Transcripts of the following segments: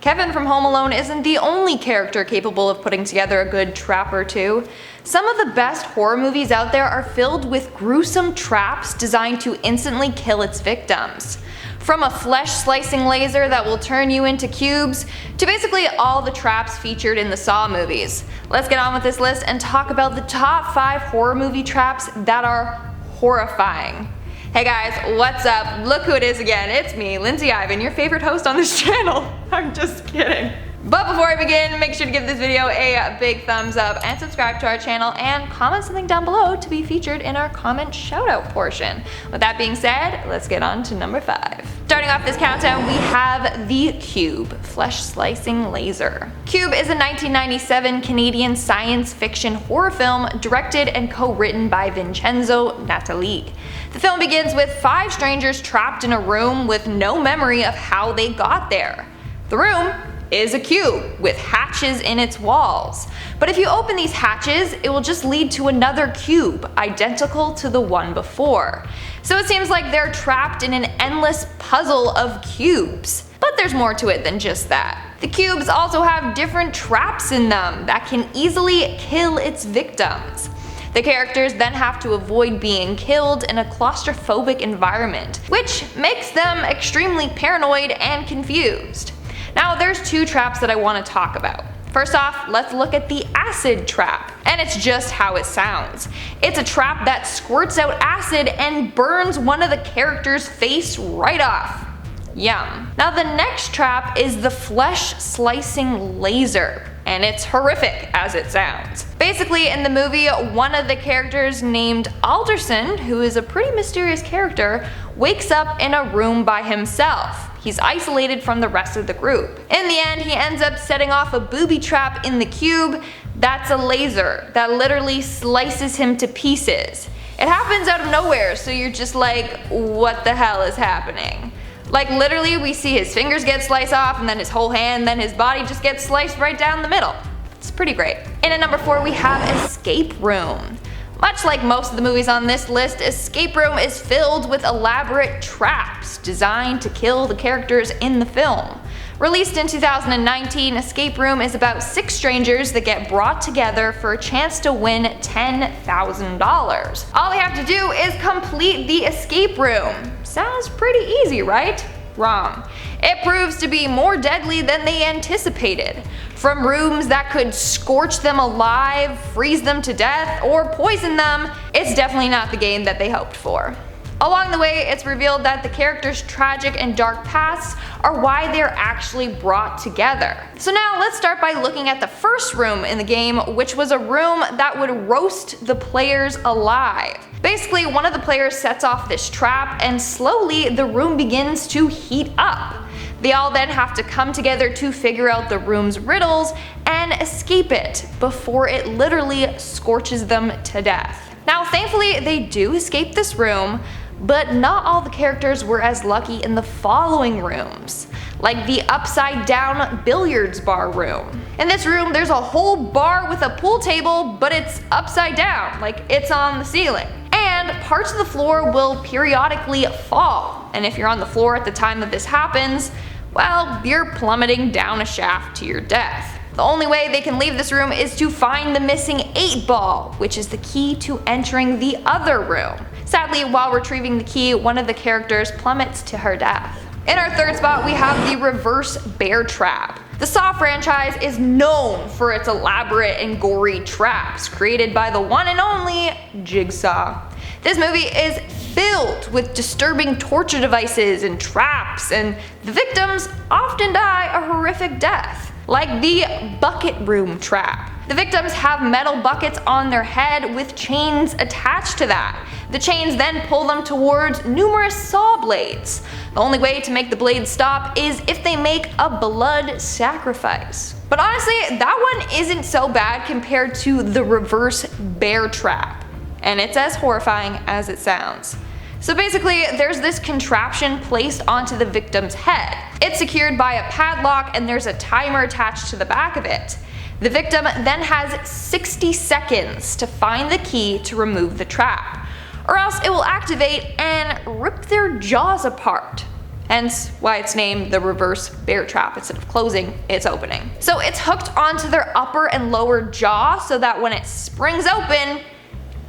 Kevin from Home Alone isn't the only character capable of putting together a good trap or two. Some of the best horror movies out there are filled with gruesome traps designed to instantly kill its victims. From a flesh-slicing laser that will turn you into cubes, to basically all the traps featured in the Saw movies. Let's get on with this list and talk about the top 5 horror movie traps that are horrifying. Hey guys, what's up? Look who it is again. It's me, Lindsay Ivan, your favorite host on this channel. I'm just kidding. But before I begin, make sure to give this video a big thumbs up and subscribe to our channel and comment something down below to be featured in our comment shoutout portion. With that being said, let's get on to number 5. Starting off this countdown, we have the Cube, flesh-slicing laser. Cube is a 1997 Canadian science fiction horror film directed and co-written by Vincenzo Natali. The film begins with 5 strangers trapped in a room with no memory of how they got there. The room is a cube with hatches in its walls. But if you open these hatches, it will just lead to another cube, identical to the one before. So it seems like they're trapped in an endless puzzle of cubes. But there's more to it than just that. The cubes also have different traps in them that can easily kill its victims. The characters then have to avoid being killed in a claustrophobic environment, which makes them extremely paranoid and confused. Now there's 2 traps that I want to talk about. First off, let's look at the acid trap, and it's just how it sounds. It's a trap that squirts out acid and burns one of the characters' face right off. Yum. Now the next trap is the flesh-slicing laser, and it's horrific as it sounds. Basically, in the movie, one of the characters named Alderson, who is a pretty mysterious character, wakes up in a room by himself. He's isolated from the rest of the group. In the end, he ends up setting off a booby trap in the cube that's a laser that literally slices him to pieces. It happens out of nowhere, so you're just like, what the hell is happening? Like literally we see his fingers get sliced off and then his whole hand, then his body just gets sliced right down the middle. It's pretty great. And at number 4 we have Escape Room. Much like most of the movies on this list, Escape Room is filled with elaborate traps designed to kill the characters in the film. Released in 2019, Escape Room is about 6 strangers that get brought together for a chance to win $10,000. All they have to do is complete the escape room. Sounds pretty easy, right? Wrong. It proves to be more deadly than they anticipated. From rooms that could scorch them alive, freeze them to death, or poison them, it's definitely not the game that they hoped for. Along the way, it's revealed that the characters' tragic and dark pasts are why they're actually brought together. So now let's start by looking at the first room in the game, which was a room that would roast the players alive. Basically, one of the players sets off this trap and slowly the room begins to heat up. They all then have to come together to figure out the room's riddles and escape it before it literally scorches them to death. Now thankfully they do escape this room, but not all the characters were as lucky in the following rooms, like the upside down billiards bar room. In this room there's a whole bar with a pool table, but it's upside down, like it's on the ceiling. And parts of the floor will periodically fall, and if you're on the floor at the time that this happens, well, you're plummeting down a shaft to your death. The only way they can leave this room is to find the missing 8-ball, which is the key to entering the other room. Sadly, while retrieving the key, one of the characters plummets to her death. In our third spot, we have the reverse bear trap. The Saw franchise is known for its elaborate and gory traps created by the one and only Jigsaw. This movie is filled with disturbing torture devices and traps, and the victims often die a horrific death, like the bucket room trap. The victims have metal buckets on their head with chains attached to that. The chains then pull them towards numerous saw blades. The only way to make the blades stop is if they make a blood sacrifice. But honestly, that one isn't so bad compared to the reverse bear trap, and it's as horrifying as it sounds. So basically, there's this contraption placed onto the victim's head. It's secured by a padlock and there's a timer attached to the back of it. The victim then has 60 seconds to find the key to remove the trap, or else it will activate and rip their jaws apart. hence why it's named the reverse bear trap. Instead of closing, it's opening. So it's hooked onto their upper and lower jaw so that when it springs open,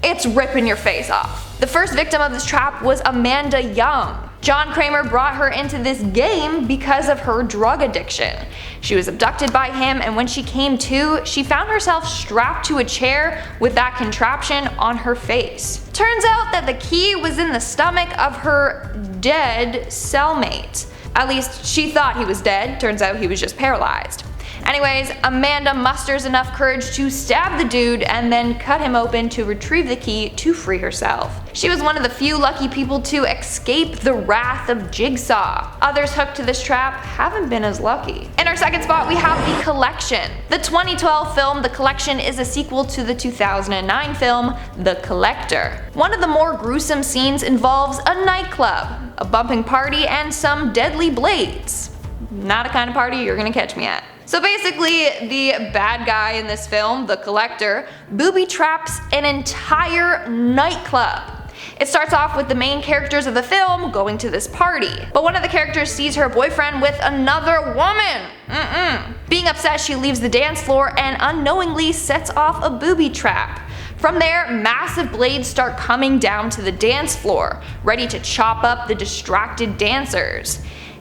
it's ripping your face off. The first victim of this trap was Amanda Young. John Kramer brought her into this game because of her drug addiction. She was abducted by him, and when she came to, she found herself strapped to a chair with that contraption on her face. Turns out that the key was in the stomach of her dead cellmate. At least she thought he was dead, turns out he was just paralyzed. Anyways, Amanda musters enough courage to stab the dude and then cut him open to retrieve the key to free herself. She was one of the few lucky people to escape the wrath of Jigsaw. Others hooked to this trap haven't been as lucky. In our second spot, we have The Collection. The 2012 film The Collection is a sequel to the 2009 film The Collector. One of the more gruesome scenes involves a nightclub, a bumping party, and some deadly blades. Not a kind of party you're gonna catch me at. So basically, the bad guy in this film, the Collector, booby traps an entire nightclub. It starts off with the main characters of the film going to this party, but one of the characters sees her boyfriend with another woman. Being upset, she leaves the dance floor and unknowingly sets off a booby trap. From there, massive blades start coming down to the dance floor, ready to chop up the distracted dancers.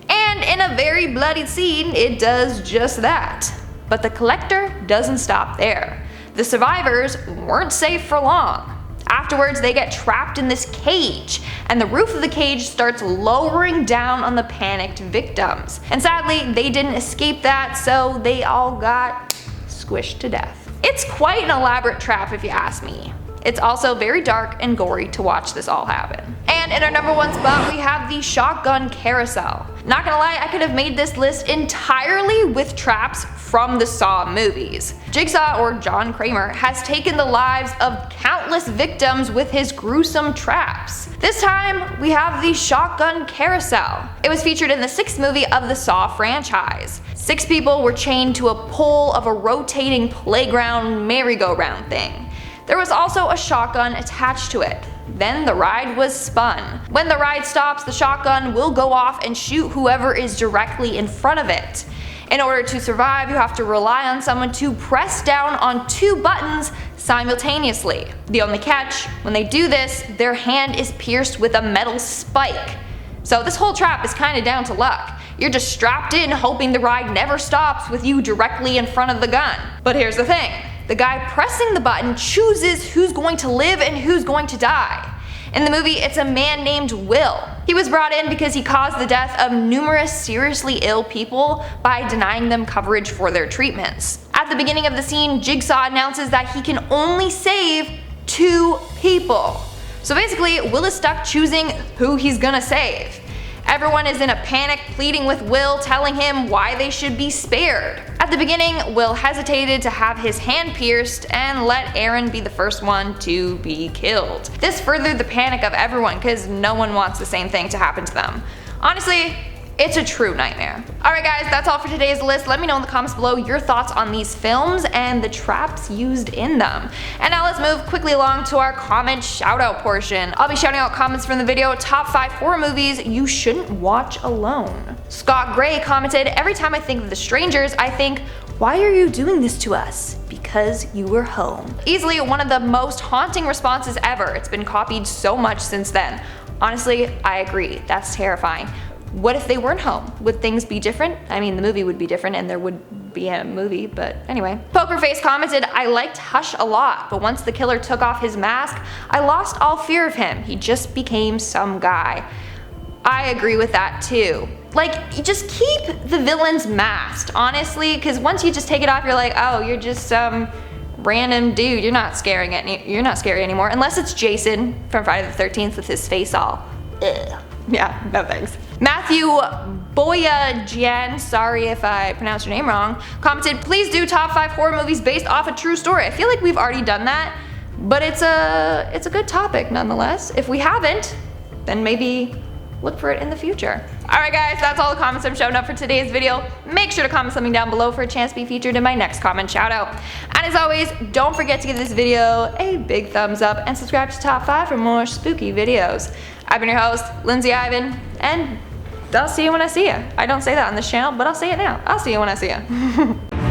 And in a very bloody scene, it does just that. But the Collector doesn't stop there. The survivors weren't safe for long. Afterwards, they get trapped in this cage, and the roof of the cage starts lowering down on the panicked victims. And sadly, they didn't escape that, so they all got squished to death. It's quite an elaborate trap if you ask me. It's also very dark and gory to watch this all happen. And in our number one spot, we have the shotgun carousel. Not gonna lie, I could have made this list entirely with traps from the Saw movies. Jigsaw, or John Kramer, has taken the lives of countless victims with his gruesome traps. This time, we have the shotgun carousel. It was featured in the 6th movie of the Saw franchise. 6 people were chained to a pole of a rotating playground merry-go-round thing. There was also a shotgun attached to it. Then the ride was spun. When the ride stops, the shotgun will go off and shoot whoever is directly in front of it. In order to survive, you have to rely on someone to press down on 2 buttons simultaneously. The only catch, when they do this, their hand is pierced with a metal spike. So this whole trap is kinda down to luck. You're just strapped in hoping the ride never stops with you directly in front of the gun. But here's the thing. The guy pressing the button chooses who's going to live and who's going to die. In the movie, it's a man named Will. He was brought in because he caused the death of numerous seriously ill people by denying them coverage for their treatments. At the beginning of the scene, Jigsaw announces that he can only save 2 people. So basically, Will is stuck choosing who he's gonna save. Everyone is in a panic, pleading with Will, telling him why they should be spared. At the beginning, Will hesitated to have his hand pierced and let Aaron be the first one to be killed. This furthered the panic of everyone because no one wants the same thing to happen to them. Honestly, it's a true nightmare. Alright guys, that's all for today's list. Let me know in the comments below your thoughts on these films and the traps used in them. And now let's move quickly along to our comment shoutout portion. I'll be shouting out comments from the video top 5 horror movies you shouldn't watch alone. Scott Gray commented, "Every time I think of The Strangers, I think, why are you doing this to us? Because you were home." Easily one of the most haunting responses ever. It's been copied so much since then. Honestly, I agree. That's terrifying. What if they weren't home? Would things be different? I mean, the movie would be different and there would be a movie, but anyway. Pokerface commented, "I liked Hush a lot, but once the killer took off his mask, I lost all fear of him. He just became some guy." I agree with that too. Like, you just keep the villains masked, honestly, because once you just take it off, you're like, oh, you're just some random dude. You're not scary anymore, unless it's Jason from Friday the 13th with his face all, ugh. Yeah, no thanks. Matthew Boyajian, sorry if I pronounced your name wrong, commented, "Please do top 5 horror movies based off a true story." I feel like we've already done that, but it's a good topic nonetheless. If we haven't, then maybe look for it in the future. Alright guys, that's all the comments I'm showing up for today's video. Make sure to comment something down below for a chance to be featured in my next comment shoutout. And as always, don't forget to give this video a big thumbs up and subscribe to Top 5 for more spooky videos. I've been your host, Lindsay Ivan, and I'll see you when I see you. I don't say that on this channel, but I'll say it now. I'll see you when I see you.